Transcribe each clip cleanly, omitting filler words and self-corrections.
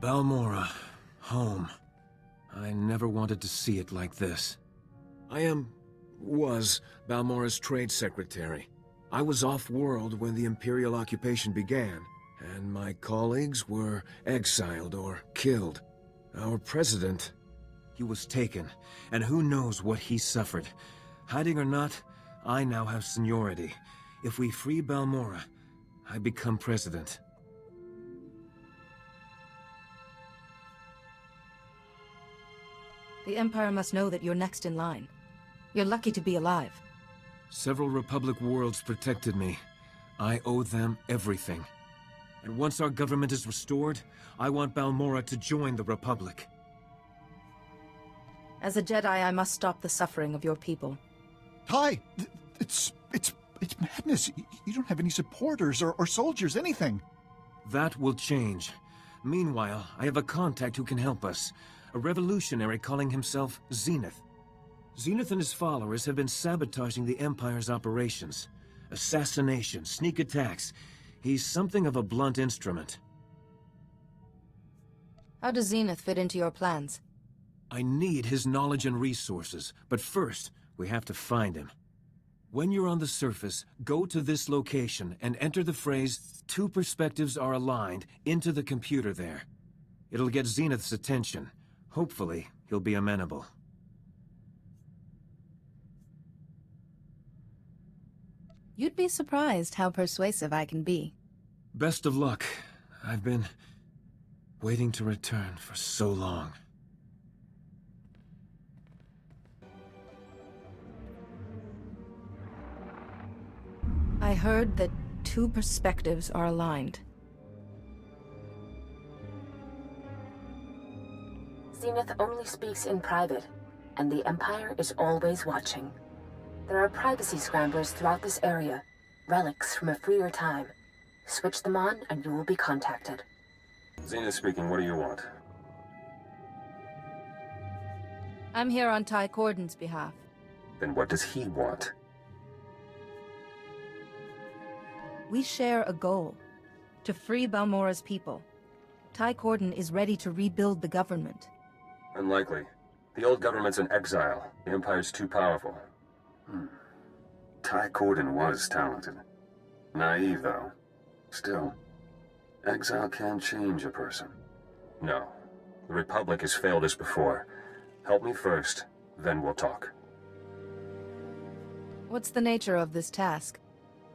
Balmorra, home. I never wanted to see it like this. was Balmorra's trade secretary. I was off-world when the Imperial occupation began, and my colleagues were exiled or killed. Our president, he was taken, and who knows what he suffered. Hiding or not, I now have seniority. If we free Balmorra, I become president. The Empire must know that you're next in line. You're lucky to be alive. Several Republic worlds protected me. I owe them everything. And once our government is restored, I want Balmorra to join the Republic. As a Jedi, I must stop the suffering of your people. Ty, it's madness. You don't have any supporters or soldiers, anything. That will change. Meanwhile, I have a contact who can help us. A revolutionary calling himself Zenith. Zenith and his followers have been sabotaging the Empire's operations. Assassination, sneak attacks. He's something of a blunt instrument. How does Zenith fit into your plans? I need his knowledge and resources, but first, we have to find him. When you're on the surface, go to this location and enter the phrase, "Two perspectives are aligned," into the computer there. It'll get Zenith's attention. Hopefully, he'll be amenable. You'd be surprised how persuasive I can be. Best of luck. I've been waiting to return for so long. I heard that two perspectives are aligned. Zenith only speaks in private, and the Empire is always watching. There are privacy scramblers throughout this area, relics from a freer time. Switch them on and you will be contacted. Zenith speaking, what do you want? I'm here on Ty Corden's behalf. Then what does he want? We share a goal, to free Balmorra's people. Ty Corden is ready to rebuild the government. Unlikely. The old government's in exile. The Empire's too powerful. Ty Corden was talented. Naive, though. Still, exile can change a person. No. The Republic has failed us before. Help me first, then we'll talk. What's the nature of this task?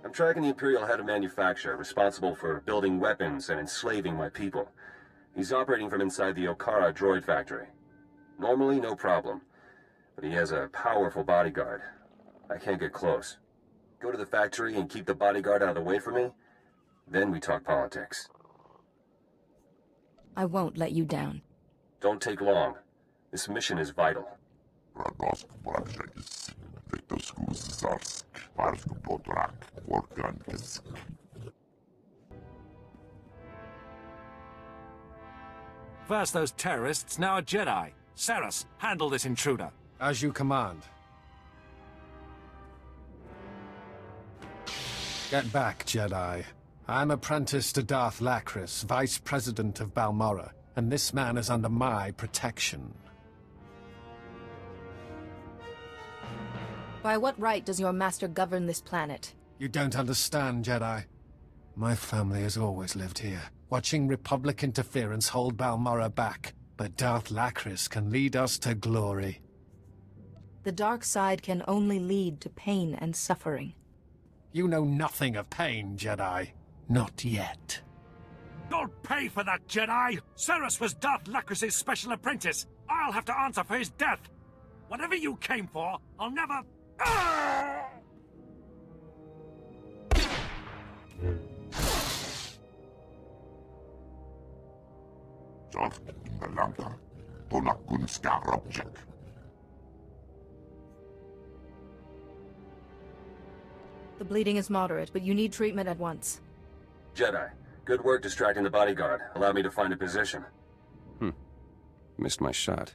I'm tracking the Imperial head of manufacture, responsible for building weapons and enslaving my people. He's operating from inside the Okara droid factory. Normally, no problem. But he has a powerful bodyguard. I can't get close. Go to the factory and keep the bodyguard out of the way for me? Then we talk politics. I won't let you down. Don't take long. This mission is vital. First those terrorists, now a Jedi. Saras, handle this intruder. As you command. Get back, Jedi. I'm apprentice to Darth Lacris, Vice President of Balmorra, and this man is under my protection. By what right does your master govern this planet? You don't understand, Jedi. My family has always lived here, watching Republic interference hold Balmorra back. But Darth Lacris can lead us to glory. The dark side can only lead to pain and suffering. You know nothing of pain, Jedi. Not yet. You'll pay for that, Jedi! Saras was Darth Lacris's special apprentice. I'll have to answer for his death. Whatever you came for, I'll never... The bleeding is moderate, but you need treatment at once. Jedi, good work distracting the bodyguard. Allow me to find a position. Missed my shot.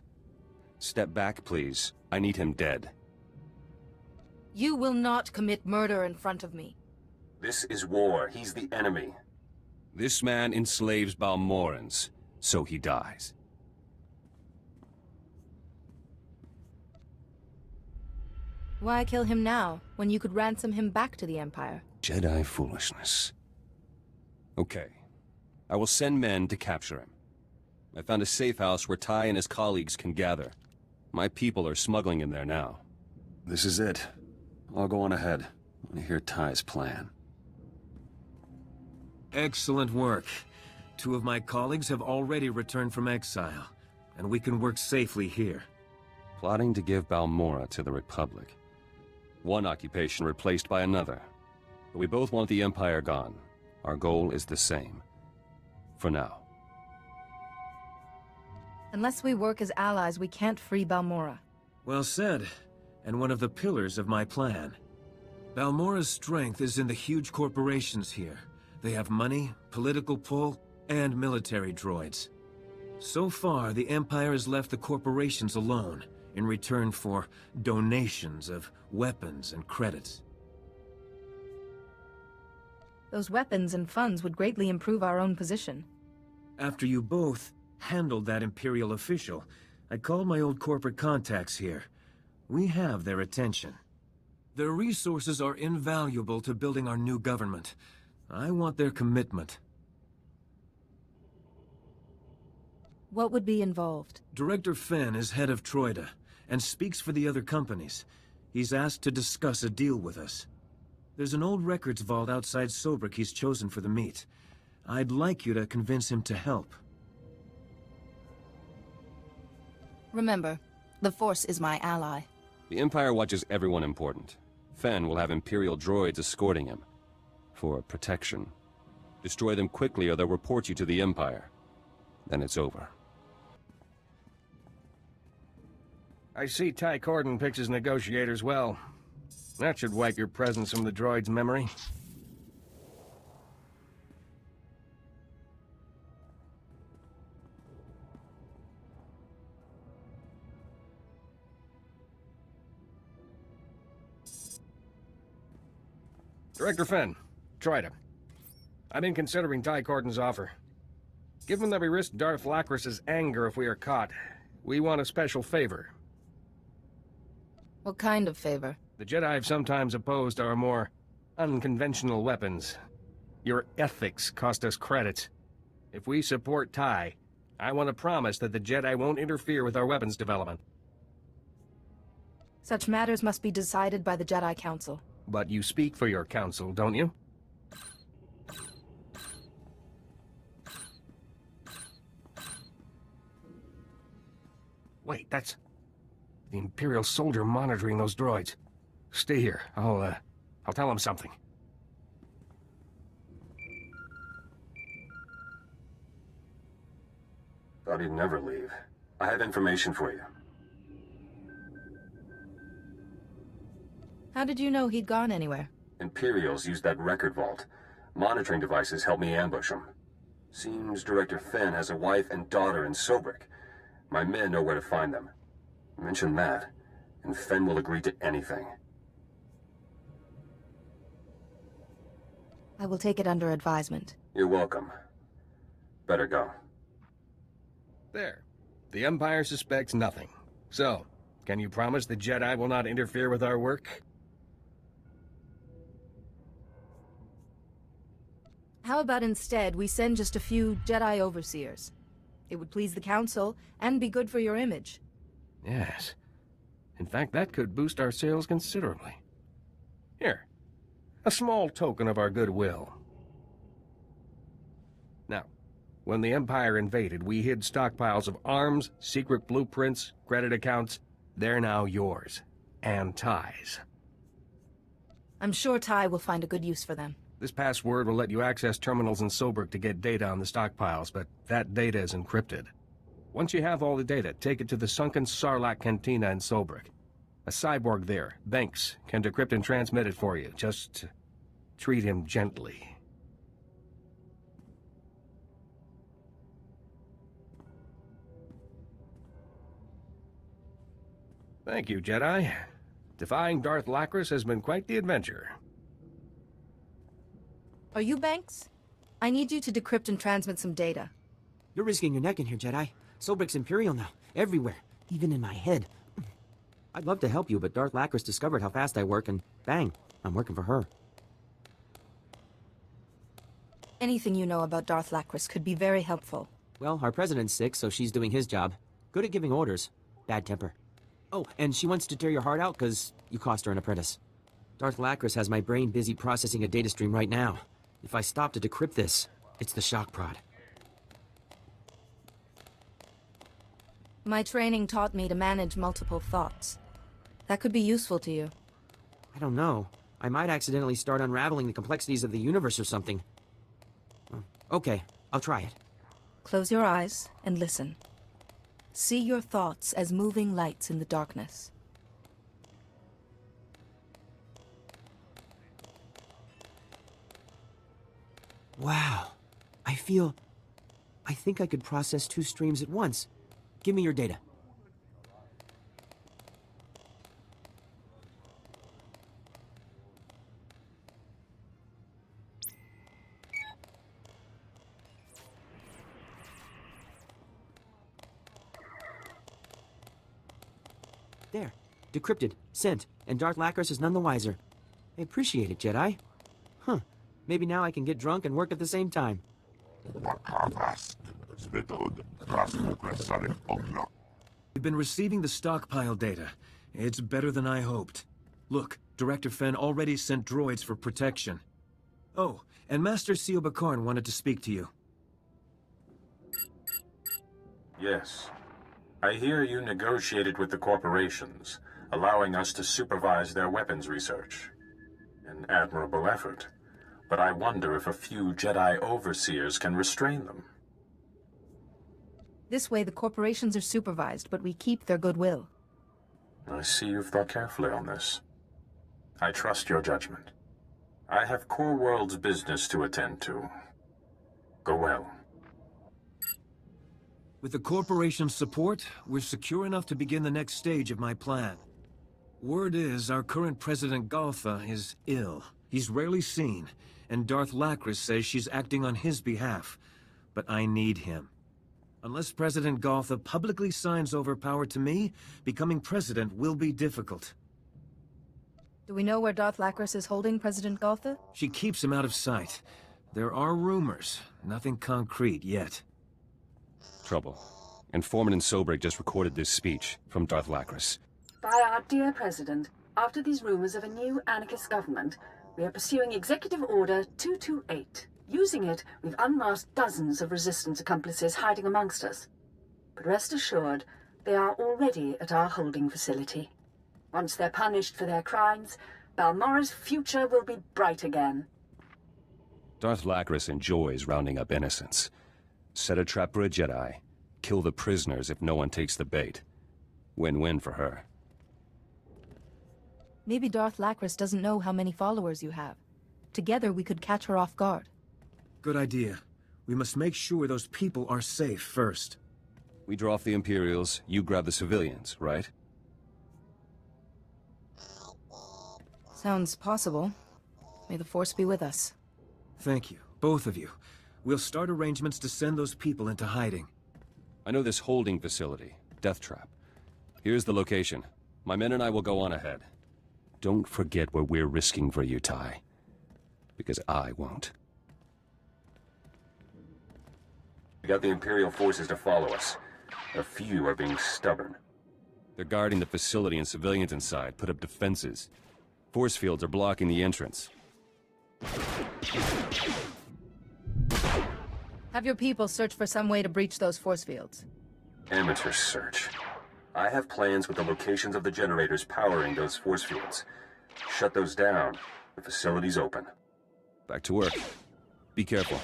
Step back, please. I need him dead. You will not commit murder in front of me. This is war. He's the enemy. This man enslaves Balmorrans. so he dies. Why kill him now, when you could ransom him back to the Empire? Jedi foolishness. Okay. I will send men to capture him. I found a safe house where Ty and his colleagues can gather. My people are smuggling in there now. This is it. I'll go on ahead. I want to hear Ty's plan. Excellent work. 2 of my colleagues have already returned from exile, and we can work safely here. Plotting to give Balmorra to the Republic. One occupation replaced by another. But we both want the Empire gone. Our goal is the same. For now. Unless we work as allies, we can't free Balmorra. Well said, and one of the pillars of my plan. Balmorra's strength is in the huge corporations here. They have money, political pull, and military droids. So far, the Empire has left the corporations alone, in return for donations of weapons and credits. Those weapons and funds would greatly improve our own position. After you both handled that Imperial official, I called my old corporate contacts here. We have their attention. Their resources are invaluable to building our new government. I want their commitment. What would be involved? Director Fenn is head of Troida, and speaks for the other companies. He's asked to discuss a deal with us. There's an old records vault outside Sobrik he's chosen for the meet. I'd like you to convince him to help. Remember, the Force is my ally. The Empire watches everyone important. Fenn will have Imperial droids escorting him. For protection. Destroy them quickly or they'll report you to the Empire. Then it's over. I see Ty Corden picks his negotiators well. That should wipe your presence from the droid's memory. Director Fenn, tried him. I've been considering Ty Corden's offer. Given that we risk Darth Lacris's anger if we are caught, we want a special favor. What kind of favor? The Jedi have sometimes opposed our more unconventional weapons. Your ethics cost us credits. If we support Ty, I want to promise that the Jedi won't interfere with our weapons development. Such matters must be decided by the Jedi Council. But you speak for your council, don't you? Wait, that's the Imperial soldier monitoring those droids. Stay here. I'll tell him something. Thought he'd never leave. I have information for you. How did you know he'd gone anywhere? Imperials used that record vault. Monitoring devices helped me ambush him. Seems Director Fenn has a wife and daughter in Sobrik. My men know where to find them. Mention that, and Fenn will agree to anything. I will take it under advisement. You're welcome. Better go. There. The Empire suspects nothing. So, can you promise the Jedi will not interfere with our work? How about instead we send just a few Jedi overseers? It would please the Council, and be good for your image. Yes. In fact, that could boost our sales considerably. Here. A small token of our goodwill. Now, when the Empire invaded, we hid stockpiles of arms, secret blueprints, credit accounts. They're now yours. And Ty's. I'm sure Ty will find a good use for them. This password will let you access terminals in Sobrik to get data on the stockpiles, but that data is encrypted. Once you have all the data, take it to the sunken Sarlacc Cantina in Sobrik. A cyborg there, Banks, can decrypt and transmit it for you. Just treat him gently. Thank you, Jedi. Defying Darth Lacris has been quite the adventure. Are you Banks? I need you to decrypt and transmit some data. You're risking your neck in here, Jedi. Sobek's Imperial now. Everywhere. Even in my head. I'd love to help you, but Darth Lacris discovered how fast I work, and bang, I'm working for her. Anything you know about Darth Lacris could be very helpful. Well, our president's sick, so she's doing his job. Good at giving orders. Bad temper. Oh, and she wants to tear your heart out because you cost her an apprentice. Darth Lacris has my brain busy processing a data stream right now. If I stop to decrypt this, it's the shock prod. My training taught me to manage multiple thoughts. That could be useful to you. I don't know. I might accidentally start unraveling the complexities of the universe or something. Okay, I'll try it. Close your eyes and listen. See your thoughts as moving lights in the darkness. Wow. I think I could process 2 streams at once. Give me your data. There. Decrypted, sent, and Darth Lacris is none the wiser. I appreciate it, Jedi. Huh. Maybe now I can get drunk and work at the same time. We've been receiving the stockpile data. It's better than I hoped. Look, Director Fenn already sent droids for protection. Oh, and Master Sio Bakarn wanted to speak to you. Yes. I hear you negotiated with the corporations, allowing us to supervise their weapons research. An admirable effort. But I wonder if a few Jedi overseers can restrain them. This way the corporations are supervised, but we keep their goodwill. I see you've thought carefully on this. I trust your judgment. I have Core World's business to attend to. Go well. With the corporation's support, we're secure enough to begin the next stage of my plan. Word is our current President Galtha is ill. He's rarely seen, and Darth Lacris says she's acting on his behalf. But I need him. Unless President Galtha publicly signs over power to me, becoming president will be difficult. Do we know where Darth Lacris is holding President Galtha? She keeps him out of sight. There are rumors, nothing concrete yet. Trouble. Informant in Sobek just recorded this speech from Darth Lacris. By our dear President, after these rumors of a new anarchist government, we are pursuing Executive Order 228. Using it, we've unmasked dozens of resistance accomplices hiding amongst us. But rest assured, they are already at our holding facility. Once they're punished for their crimes, Balmorra's future will be bright again. Darth Lacris enjoys rounding up innocents. Set a trap for a Jedi. Kill the prisoners if no one takes the bait. Win-win for her. Maybe Darth Lacris doesn't know how many followers you have. Together we could catch her off guard. Good idea. We must make sure those people are safe first. We draw off the Imperials, you grab the civilians, right? Sounds possible. May the Force be with us. Thank you, both of you. We'll start arrangements to send those people into hiding. I know this holding facility, Death Trap. Here's the location. My men and I will go on ahead. Don't forget what we're risking for you, Ty. Because I won't. We got the Imperial forces to follow us. A few are being stubborn. They're guarding the facility and civilians inside, put up defenses. Force fields are blocking the entrance. Have your people search for some way to breach those force fields. Amateur search. I have plans with the locations of the generators powering those force fields. Shut those down. The facility's open. Back to work. Be careful.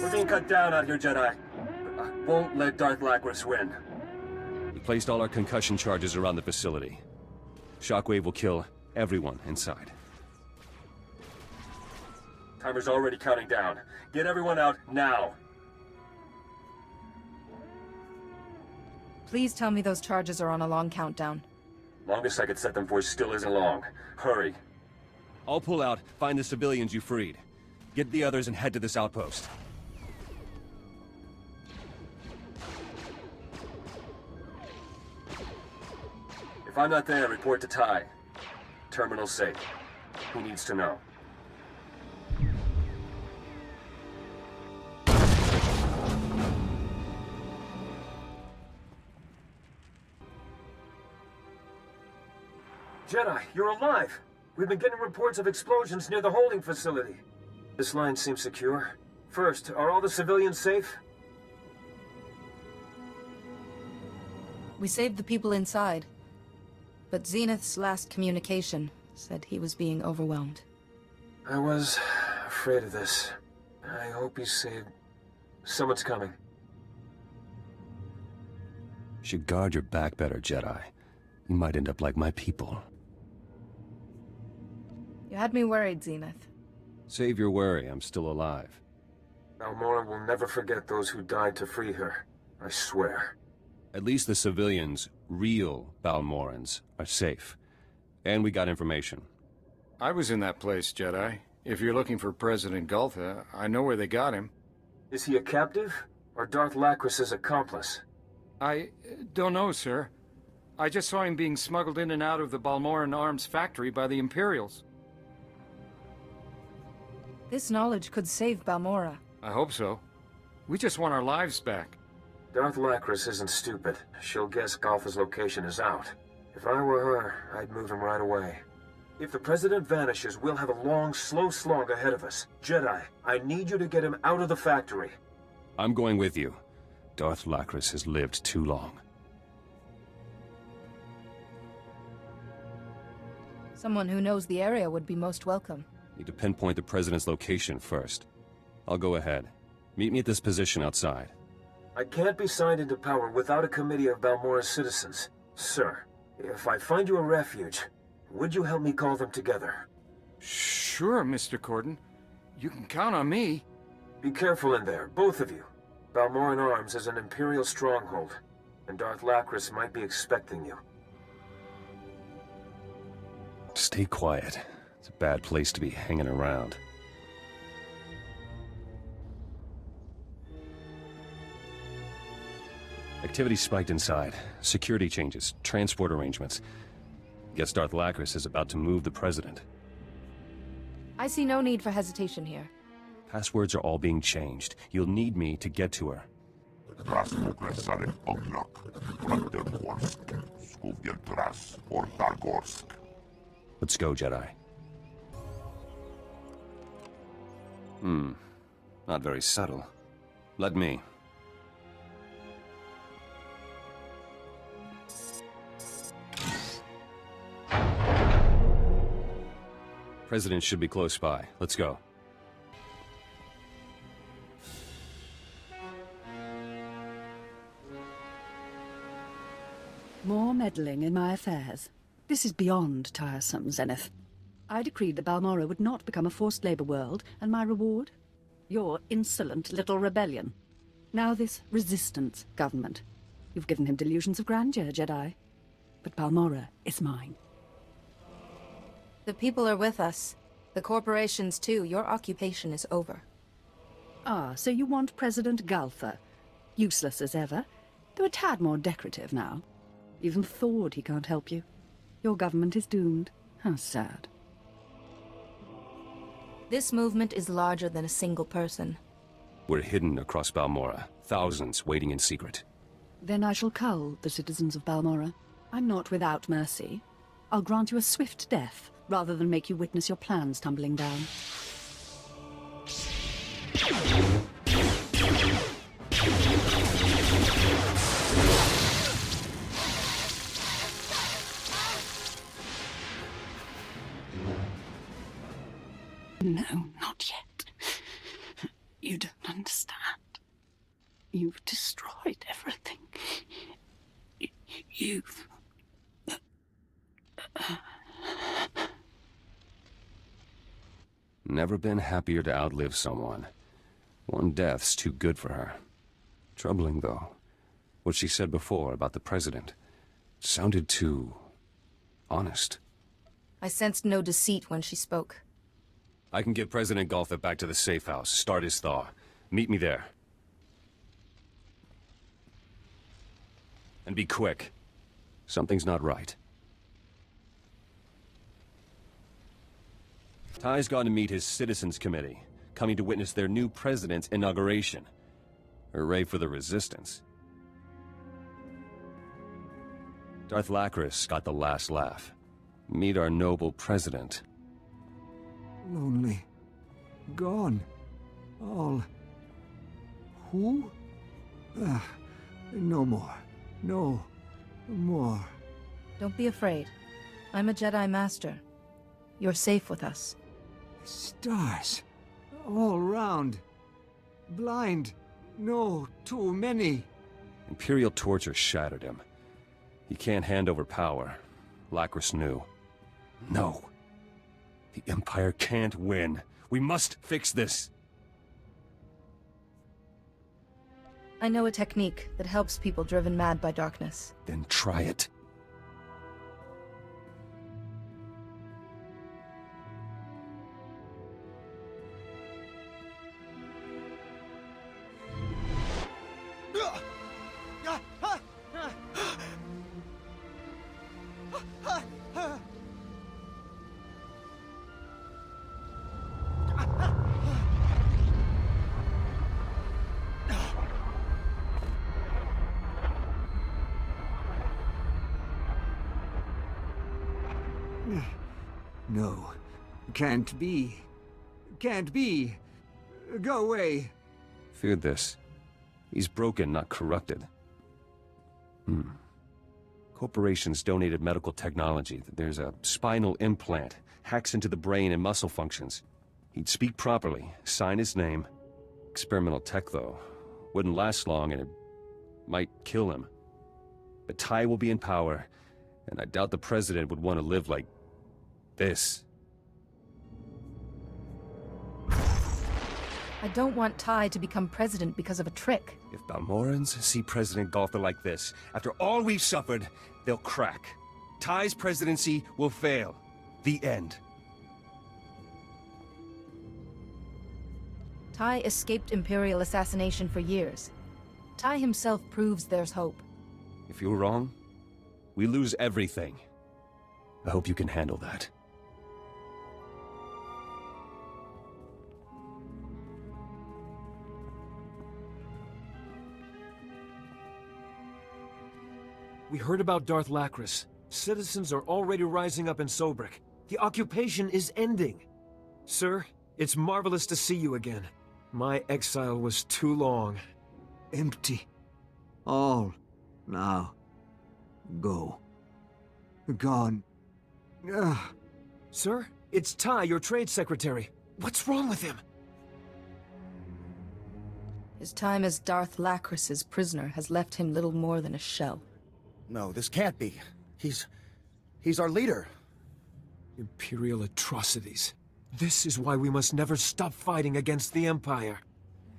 We're being cut down out here, Jedi. I won't let Darth Lacris win. We placed all our concussion charges around the facility. Shockwave will kill everyone inside. Timer's already counting down. Get everyone out now. Please tell me those charges are on a long countdown. Longest I could set them for still isn't long. Hurry. I'll pull out, find the civilians you freed. Get the others and head to this outpost. If I'm not there, report to Ty. Terminal safe. Who needs to know? Jedi, you're alive! We've been getting reports of explosions near the holding facility. This line seems secure. First, are all the civilians safe? We saved the people inside. But Zenith's last communication said he was being overwhelmed. I was afraid of this. I hope he's saved. Someone's coming. Should guard your back better, Jedi. You might end up like my people. You had me worried, Zenith. Save your worry, I'm still alive. Balmorra will never forget those who died to free her. I swear. At least the civilians, real Balmorrans, are safe. And we got information. I was in that place, Jedi. If you're looking for President Gultha, I know where they got him. Is he a captive? Or Darth Lacris's accomplice? I don't know, sir. I just saw him being smuggled in and out of the Balmorran arms factory by the Imperials. This knowledge could save Balmorra. I hope so. We just want our lives back. Darth Lacris isn't stupid. She'll guess Gultha's location is out. If I were her, I'd move him right away. If the President vanishes, we'll have a long, slow slog ahead of us. Jedi, I need you to get him out of the factory. I'm going with you. Darth Lacris has lived too long. Someone who knows the area would be most welcome. Need to pinpoint the President's location first. I'll go ahead. Meet me at this position outside. I can't be signed into power without a committee of Balmorra's citizens. Sir, if I find you a refuge, would you help me call them together? Sure, Mr. Corden. You can count on me. Be careful in there, both of you. Balmorran Arms is an Imperial stronghold, and Darth Lacris might be expecting you. Stay quiet. It's a bad place to be hanging around. Activity spiked inside. Security changes, transport arrangements. Guess Darth Lacris is about to move the President. I see no need for hesitation here. Passwords are all being changed. You'll need me to get to her. Let's go, Jedi. Not very subtle. Let me. President should be close by. Let's go. More meddling in my affairs. This is beyond tiresome, Zenith. I decreed that Balmorra would not become a forced labor world, and my reward? Your insolent little rebellion. Now this resistance government. You've given him delusions of grandeur, Jedi. But Balmorra is mine. The people are with us. The corporations too. Your occupation is over. Ah, so you want President Gultha. Useless as ever, though a tad more decorative now. Even Thord he can't help you. Your government is doomed. How sad. This movement is larger than a single person. We're hidden across Balmorra. Thousands waiting in secret. Then I shall cull the citizens of Balmorra. I'm not without mercy. I'll grant you a swift death, rather than make you witness your plans tumbling down. No, not yet. You don't understand. You've destroyed everything. You've... Never been happier to outlive someone. One death's too good for her. Troubling, though. What she said before about the president sounded too honest. I sensed no deceit when she spoke. I can get President Galtha back to the safe house, start his thaw. Meet me there. And be quick. Something's not right. Ty's gone to meet his Citizens Committee, coming to witness their new president's inauguration. Hooray for the Resistance. Darth Lacris got the last laugh. Meet our noble president. Lonely. Gone. All. Who? No more. No more. Don't be afraid. I'm a Jedi Master. You're safe with us. Stars. All round. Blind. No, too many. Imperial torture shattered him. He can't hand over power. Lacris knew. No. The Empire can't win. We must fix this. I know a technique that helps people driven mad by darkness. Then try it. No. Can't be. Can't be. Go away. Feared this. He's broken, not corrupted. Corporations donated medical technology. There's a spinal implant. Hacks into the brain and muscle functions. He'd speak properly, sign his name. Experimental tech, though. Wouldn't last long, and it might kill him. But Ty will be in power, and I doubt the president would want to live like this. I don't want Ty to become president because of a trick. If Balmorans see President Galtha like this, after all we've suffered, they'll crack. Ty's presidency will fail. The end. Ty escaped Imperial assassination for years. Ty himself proves there's hope. If you're wrong, we lose everything. I hope you can handle that. We heard about Darth Lacris. Citizens are already rising up in Sobrik. The occupation is ending. Sir, it's marvelous to see you again. My exile was too long. Empty. All. Now. Go. Gone. Sir, it's Ty, your trade secretary. What's wrong with him? His time as Darth Lacris's prisoner has left him little more than a shell. No, this can't be. He's our leader. Imperial atrocities. This is why we must never stop fighting against the Empire.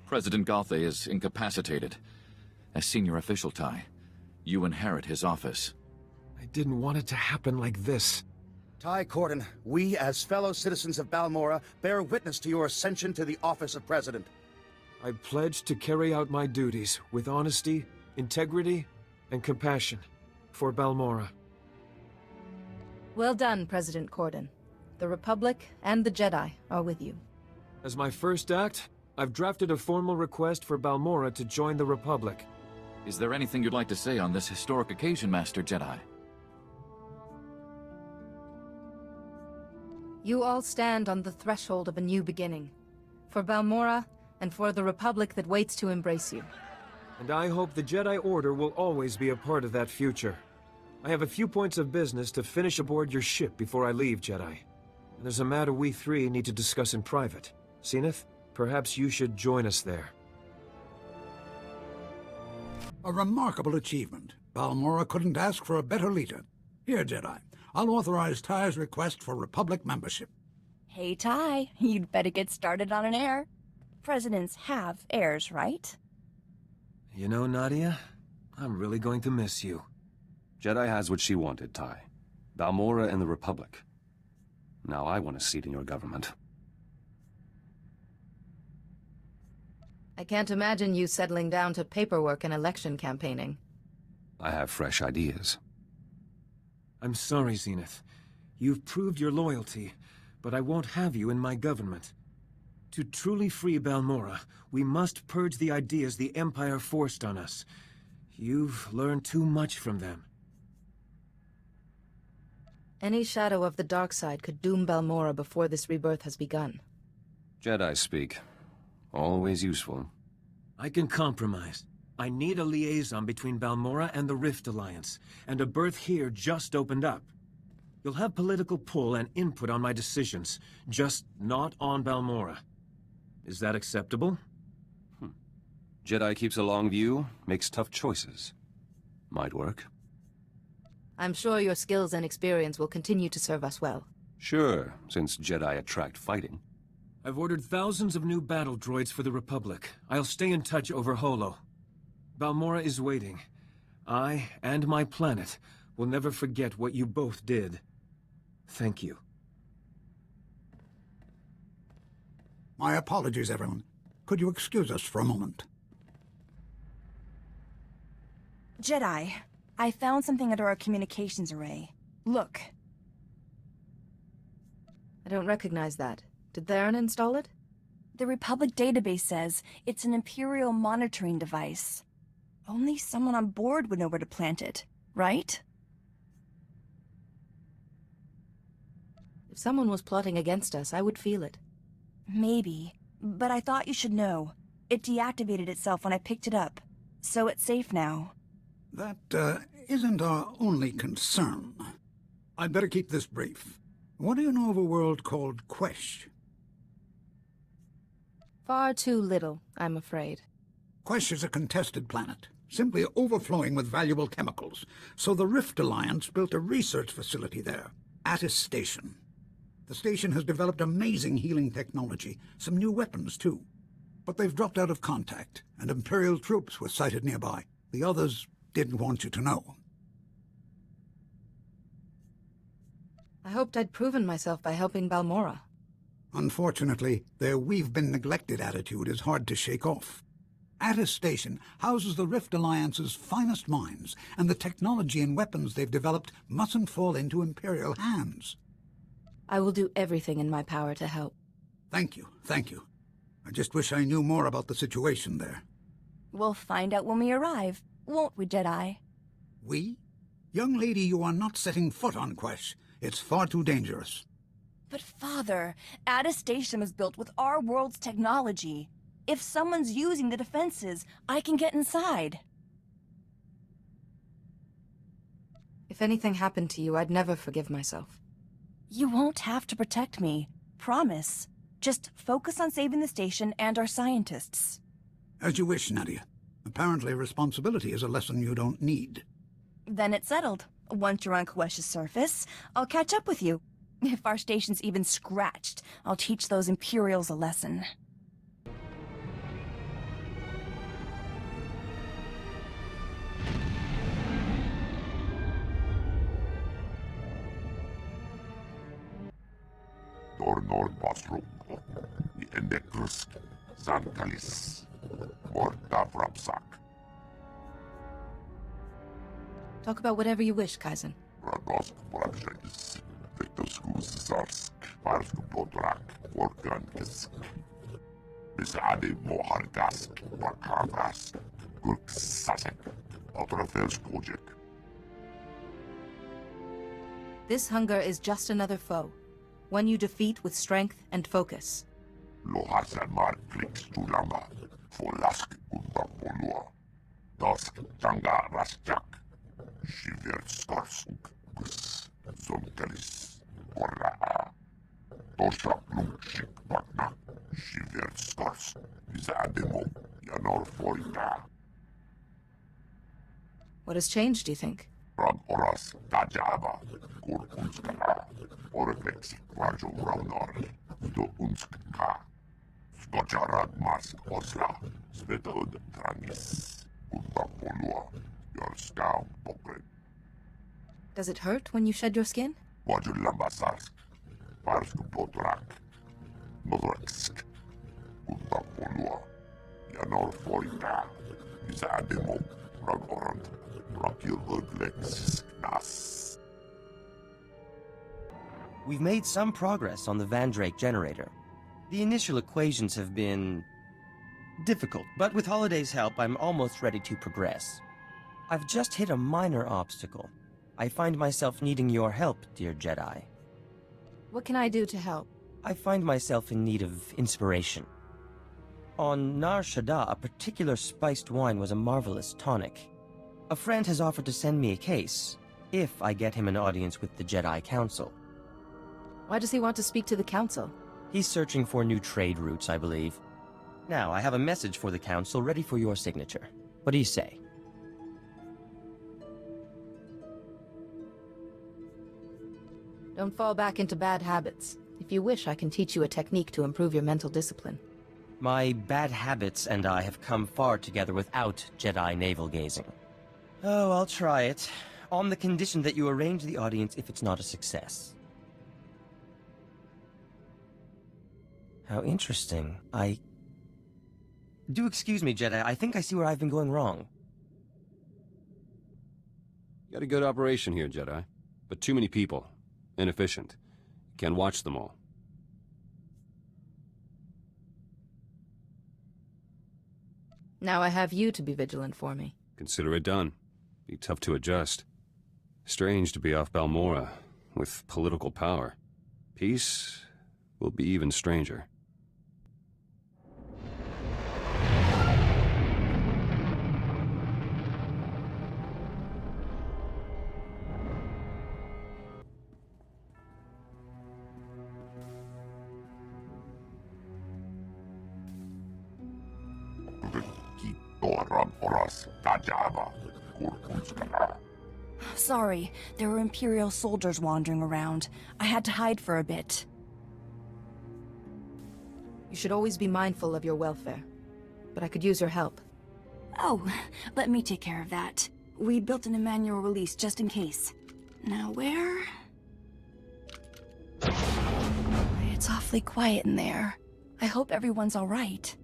President Galtha is incapacitated. As senior official, Ty, you inherit his office. I didn't want it to happen like this. Ty Corden, we as fellow citizens of Balmorra bear witness to your ascension to the office of President. I pledge to carry out my duties with honesty, integrity, and compassion for Balmorra. Well done, President Corden. The Republic and the Jedi are with you. As my first act, I've drafted a formal request for Balmorra to join the Republic. Is there anything you'd like to say on this historic occasion, Master Jedi? You all stand on the threshold of a new beginning. For Balmorra, and for the Republic that waits to embrace you. And I hope the Jedi Order will always be a part of that future. I have a few points of business to finish aboard your ship before I leave, Jedi. And there's a matter we three need to discuss in private. Zenith, perhaps you should join us there. A remarkable achievement. Balmorra couldn't ask for a better leader. Here, Jedi, I'll authorize Ty's request for Republic membership. Hey, Ty, you'd better get started on an heir. Presidents have heirs, right? You know, Nadia, I'm really going to miss you. Jedi has what she wanted, Ty. Balmorra and the Republic. Now I want a seat in your government. I can't imagine you settling down to paperwork and election campaigning. I have fresh ideas. I'm sorry, Zenith. You've proved your loyalty, but I won't have you in my government. To truly free Balmorra, we must purge the ideas the Empire forced on us. You've learned too much from them. Any shadow of the dark side could doom Balmorra before this rebirth has begun. Jedi speak. Always useful. I can compromise. I need a liaison between Balmorra and the Rift Alliance, and a berth here just opened up. You'll have political pull and input on my decisions, just not on Balmorra. Is that acceptable? Jedi keeps a long view, makes tough choices. Might work. I'm sure your skills and experience will continue to serve us well. Sure, since Jedi attract fighting. I've ordered thousands of new battle droids for the Republic. I'll stay in touch over Holo. Balmorra is waiting. I, and my planet, will never forget what you both did. Thank you. My apologies, everyone. Could you excuse us for a moment? Jedi, I found something under our communications array. Look. I don't recognize that. Did Theron install it? The Republic database says it's an Imperial monitoring device. Only someone on board would know where to plant it, right? If someone was plotting against us, I would feel it. Maybe, but I thought you should know. It deactivated itself when I picked it up, so it's safe now. That, isn't our only concern. I'd better keep this brief. What do you know of a world called Quesh? Far too little, I'm afraid. Quesh is a contested planet, simply overflowing with valuable chemicals. So the Rift Alliance built a research facility there, Attis Station. The station has developed amazing healing technology, some new weapons too. But they've dropped out of contact, and Imperial troops were sighted nearby. The others didn't want you to know. I hoped I'd proven myself by helping Balmorra. Unfortunately, their "we've been neglected" attitude is hard to shake off. Attis Station houses the Rift Alliance's finest minds, and the technology and weapons they've developed mustn't fall into Imperial hands. I will do everything in my power to help. Thank you, thank you. I just wish I knew more about the situation there. We'll find out when we arrive, won't we, Jedi? We? Young lady, you are not setting foot on Quesh. It's far too dangerous. But Father, Attis Station was built with our world's technology. If someone's using the defenses, I can get inside. If anything happened to you, I'd never forgive myself. You won't have to protect me. Promise. Just focus on saving the station and our scientists. As you wish, Nadia. Apparently responsibility is a lesson you don't need. Then it's settled. Once you're on Quesh's surface, I'll catch up with you. If our station's even scratched, I'll teach those Imperials a lesson. Dornor Basrum, Endekrusk, Zankalis, Morta Vrapsak. Talk about whatever you wish, Kaizen. Radosk Brakshakis, Vectoskus Zarsk, Parsk Bodrak, Vorkankisk. Bisade Mohargask, Bakavask, Gurk Sasek, Otrafels Kojek. This hunger is just another foe. One you defeat with strength and focus. Lohasan Mar Flix Tulama, Folask Undapolua, Dask Tanga Rasjak, Shiver Skarsk, Gus, Zonkalis, Korra, Tosha Plumshik Bakna, Shiver Skarsk, Zademo, Yanor Forita. What has changed, do you think? Rad Oras Tajaba, Kur Unskara, Oreflexik Rajo Raunor, Do Unskka, Skocha Radmask Osla, Svetod Tranis, Undapolua, Your scout, Pokre. Does it hurt when you shed your skin? Waju lambasarsk. Parsku potrak. Nodraksk. Kunta polua. Yanor foita. Isa ademo. Ragorant. Rakil udlex. Nas. We've made some progress on the Van Drake generator. The initial equations have been difficult, but with Holiday's help, I'm almost ready to progress. I've just hit a minor obstacle. I find myself needing your help, dear Jedi. What can I do to help? I find myself in need of inspiration. On Nar Shaddaa, a particular spiced wine was a marvelous tonic. A friend has offered to send me a case, if I get him an audience with the Jedi Council. Why does he want to speak to the Council? He's searching for new trade routes, I believe. Now, I have a message for the Council ready for your signature. What do you say? Don't fall back into bad habits. If you wish, I can teach you a technique to improve your mental discipline. My bad habits and I have come far together without Jedi navel-gazing. Oh, I'll try it. On the condition that you arrange the audience if it's not a success. How interesting. Do excuse me, Jedi. I think I see where I've been going wrong. You got a good operation here, Jedi. But too many people. Inefficient. Can't watch them all. Now I have you to be vigilant for me. Consider it done. Be tough to adjust. Strange to be off Balmorra, with political power. Peace will be even stranger. Sorry, there were Imperial soldiers wandering around. I had to hide for a bit. You should always be mindful of your welfare. But I could use your help. Oh, let me take care of that. We built an Emmanuel release just in case. Now where? It's awfully quiet in there. I hope everyone's all right.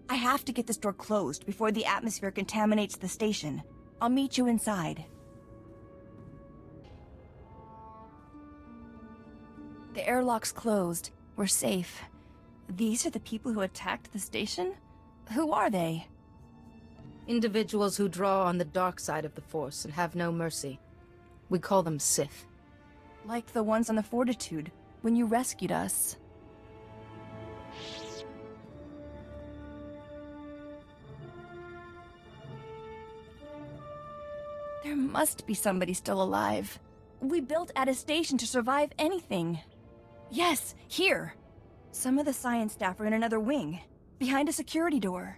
I have to get this door closed before the atmosphere contaminates the station. I'll meet you inside. The airlock's closed. We're safe. These are the people who attacked the station? Who are they? Individuals who draw on the dark side of the Force and have no mercy. We call them Sith. Like the ones on the Fortitude, when you rescued us. There must be somebody still alive. We built at a station to survive anything. Yes, here. Some of the science staff are in another wing, behind a security door.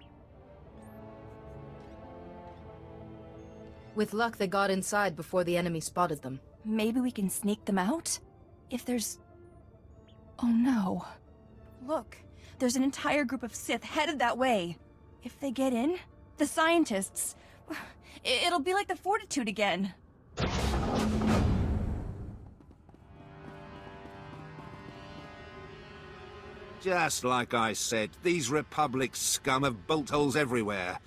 With luck, they got inside before the enemy spotted them. Maybe we can sneak them out? If there's... Oh no. Look, there's an entire group of Sith headed that way. If they get in, the scientists... It'll be like the Fortitude again. Just like I said, these Republic scum have bolt holes everywhere.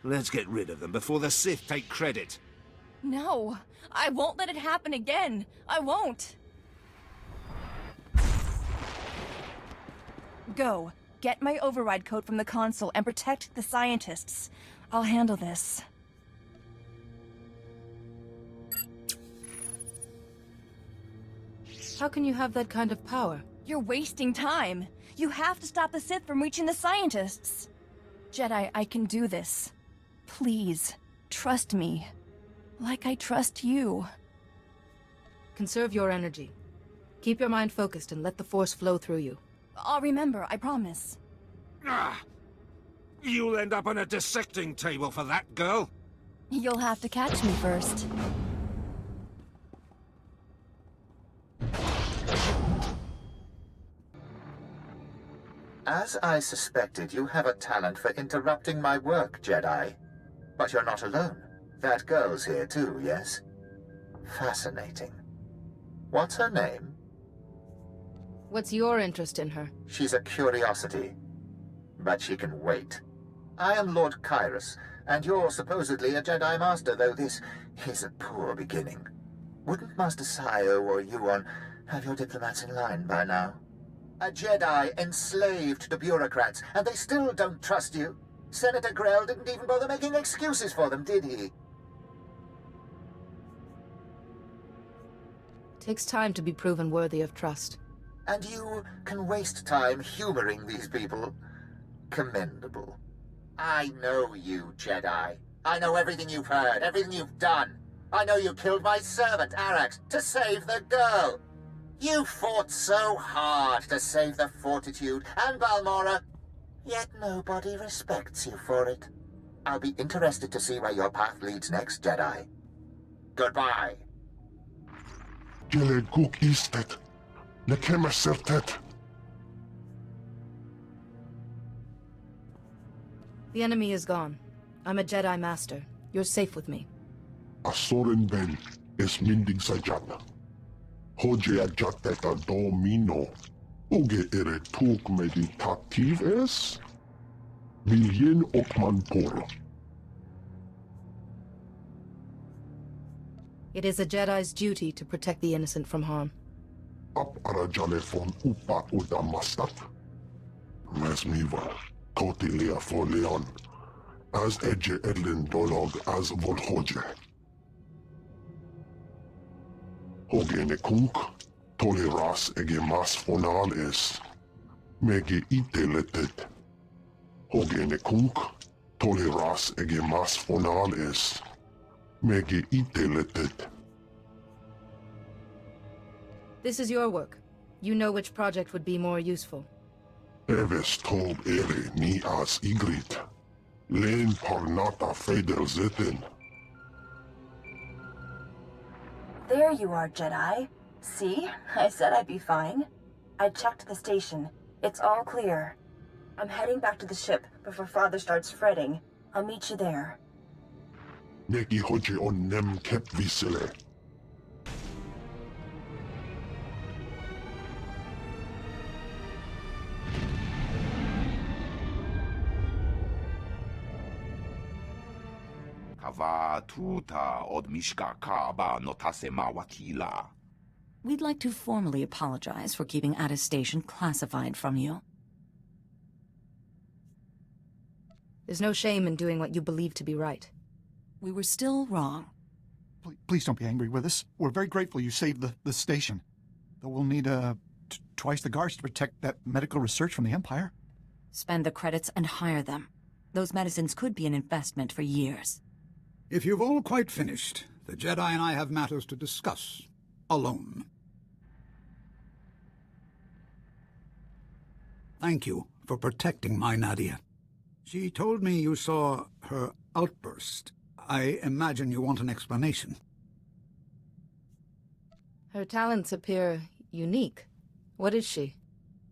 Let's get rid of them before the Sith take credit. No, I won't let it happen again. I won't. Go. Get my override code from the console and protect the scientists. I'll handle this. How can you have that kind of power? You're wasting time. You have to stop the Sith from reaching the scientists. Jedi, I can do this. Please, trust me. Like I trust you. Conserve your energy. Keep your mind focused and let the Force flow through you. I'll remember, I promise. Ah! You'll end up on a dissecting table for that, girl. You'll have to catch me first. As I suspected, you have a talent for interrupting my work, Jedi. But you're not alone. That girl's here too, yes? Fascinating. What's her name? What's your interest in her? She's a curiosity. But she can wait. I am Lord Kyrus, and you're supposedly a Jedi Master, though this is a poor beginning. Wouldn't Master Sayo or Yuon have your diplomats in line by now? A Jedi enslaved to bureaucrats, and they still don't trust you. Senator Grell didn't even bother making excuses for them, did he? Takes time to be proven worthy of trust. And you can waste time humoring these people? Commendable. I know you, Jedi. I know everything you've heard, everything you've done. I know you killed my servant, Arax, to save the girl. You fought so hard to save the Fortitude and Balmorra, yet nobody respects you for it. I'll be interested to see where your path leads next, Jedi. Goodbye. Jele guk istet. Nekema sertet. The enemy is gone. I'm a Jedi Master. You're safe with me. Asoren ben es mindig sajana. Hoje ajateta domino. Uge ere tuk meditativ es. Viljen okman poro. It is a Jedi's duty to protect the innocent from harm. Ap arajale von upa udamastat. Mesmiva. Kotilia for Leon. As edge edlin dolog as volhoje. Hogene kunk. Toleras ege mas fonal es. Mege ite letet. Hogene kunk. Toleras ege mas fonal es. Mege ite letet. This is your work. You know which project would be more useful. Eves tob ere ni as igrit. Len parnata feder zeten. There you are, Jedi. See? I said I'd be fine. I checked the station. It's all clear. I'm heading back to the ship before Father starts fretting. I'll meet you there. Neki hoje on nem kep visele. We'd like to formally apologize for keeping attestation classified from you. There's no shame in doing what you believe to be right. We were still wrong. Please don't be angry with us. We're very grateful you saved the station. Though we'll need twice the guards to protect that medical research from the Empire. Spend the credits and hire them. Those medicines could be an investment for years. If you've all quite finished, the Jedi and I have matters to discuss. Alone. Thank you for protecting my Nadia. She told me you saw her outburst. I imagine you want an explanation. Her talents appear unique. What is she?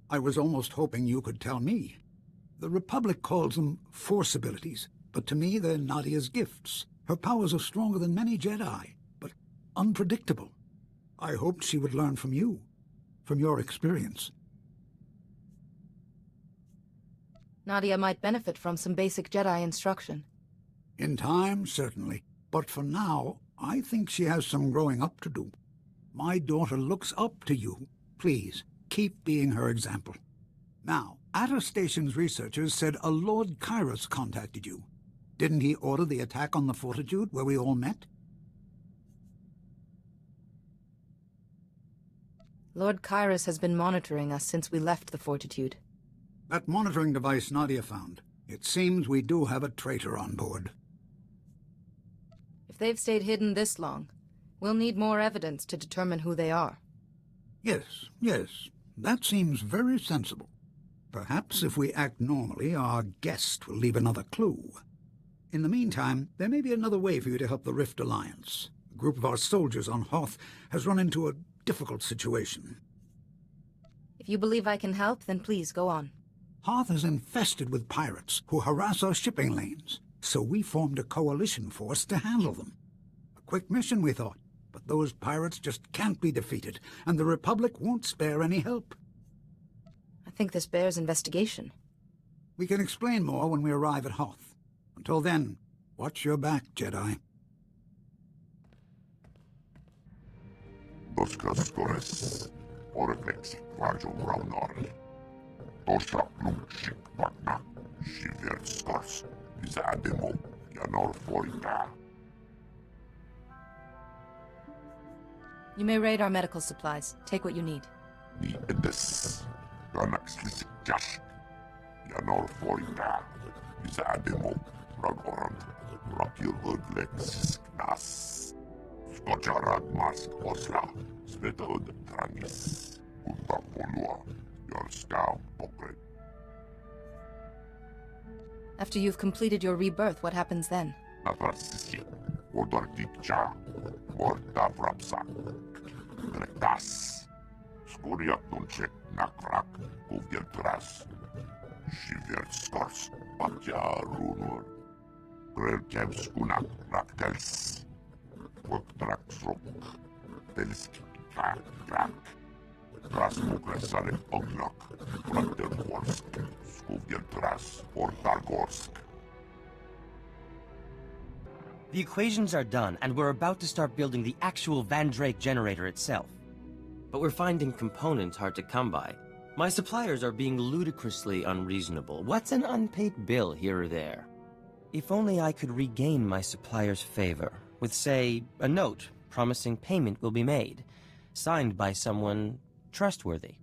I was almost hoping you could tell me. The Republic calls them Force abilities, but to me they're Nadia's gifts. Her powers are stronger than many Jedi, but unpredictable. I hoped she would learn from you, from your experience. Nadia might benefit from some basic Jedi instruction. In time, certainly. But for now, I think she has some growing up to do. My daughter looks up to you. Please, keep being her example. Now, Atta Station's researchers said a Lord Kyrus contacted you. Didn't he order the attack on the Fortitude where we all met? Lord Kyrus has been monitoring us since we left the Fortitude. That monitoring device Nadia found. It seems we do have a traitor on board. If they've stayed hidden this long, we'll need more evidence to determine who they are. Yes, yes. That seems very sensible. Perhaps if we act normally, our guest will leave another clue. In the meantime, there may be another way for you to help the Rift Alliance. A group of our soldiers on Hoth has run into a difficult situation. If you believe I can help, then please go on. Hoth is infested with pirates who harass our shipping lanes. So we formed a coalition force to handle them. A quick mission, we thought, but those pirates just can't be defeated, and the Republic won't spare any help. I think this bears investigation. We can explain more when we arrive at Hoth. Until then, watch your back, Jedi. Doskascores, Orvexi, Vajo Raunor. Tosha Lumshik Patna, Shiverskars, Zademo, Yanor Foita. You may raid our medical supplies. Take what you need. Ni Edes, Ganaxlisik Jash, Yanor Foita, Zademo, Ragorand, Rakil Udlex, Nas, Skojarad Mask Osla, Svetod Tranis, Untapolua. After you've completed your rebirth, what happens then? The equations are done, and we're about to start building the actual Vandrake generator itself. But we're finding components hard to come by. My suppliers are being ludicrously unreasonable. What's an unpaid bill here or there? If only I could regain my supplier's favor, with, say, a note promising payment will be made, signed by someone trustworthy.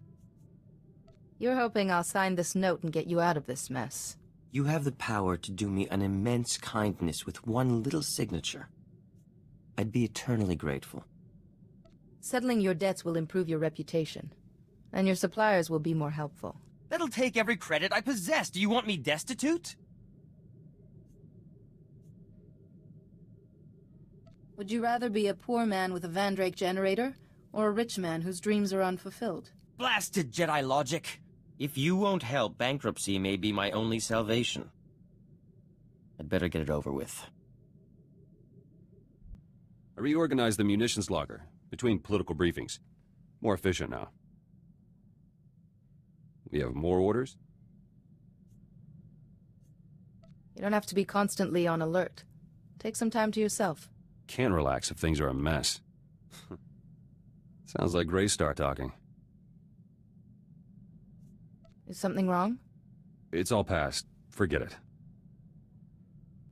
You're hoping I'll sign this note and get you out of this mess. You have the power to do me an immense kindness with one little signature. I'd be eternally grateful. Settling your debts will improve your reputation, and your suppliers will be more helpful. That'll take every credit I possess. Do you want me destitute? Would you rather be a poor man with a Vandrake generator, or a rich man whose dreams are unfulfilled? Blasted Jedi logic! If you won't help, bankruptcy may be my only salvation. I'd better get it over with. I reorganized the munitions locker between political briefings. More efficient now. We have more orders? You don't have to be constantly on alert. Take some time to yourself. Can't relax if things are a mess. Sounds like Greystar talking. Is something wrong? It's all past. Forget it.